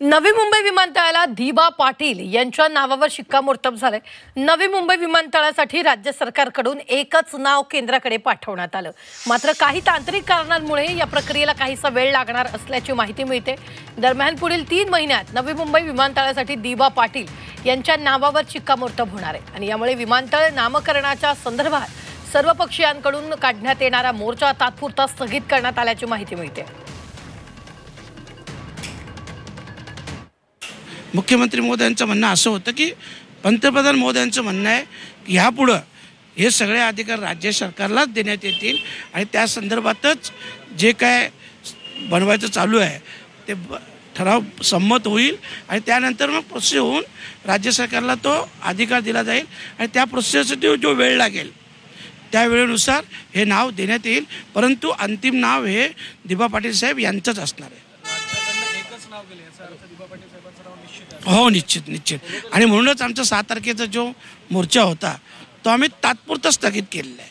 नवी मुंबई विमानतळाला दिबा पाटील यांच्या नावावर शिक्कामोर्तब झाले। नवी मुंबई विमानतळासाठी राज्य सरकारकडून एकच नाव केंद्राकडे पाठवण्यात आलं। मात्र काही तांत्रिक कारणांमुळे या प्रक्रियेला काहीसा वेळ लागणार असल्याची माहिती मिळते। दरम्यान पुढील 3 महिन्यात नवी मुंबई विमानतळासाठी दिबा पाटील यांच्या नावावर शिक्कामोर्तब होणार आहे आणि यामुळे विमानतळ नामकरणाच्या संदर्भात सर्व पक्षीयांकडून काढण्यात येणारा मोर्चा तात्पुरता स्थगित करण्यात आल्याची माहिती मिळते। मुख्यमंत्री महोदयांचं म्हणणं असं होतं की पंतप्रधान महोदयांचं म्हणणं आहे की ह्यापुढं हे सगळे अधिकार राज्य सरकारलाच देण्यात येतील आणि त्या संदर्भातच जे काय बनवायचं चालू आहे ते ठराव संमत होईल आणि त्यानंतर मग प्रोसेस होऊन राज्य सरकारला तो अधिकार दिला जाईल आणि त्या प्रोसेससाठी जो वेळ लागेल त्या वेळेनुसार हे नाव देण्यात येईल, परंतु अंतिम नाव हे दिबा पाटील साहेब यांचंच असणार आहे। हो, निश्चित आणि म्हणूनच आमचा 6 तारखेचा जो मोर्चा होता तो आम्ही तात्पुरता स्थगित केलेला आहे।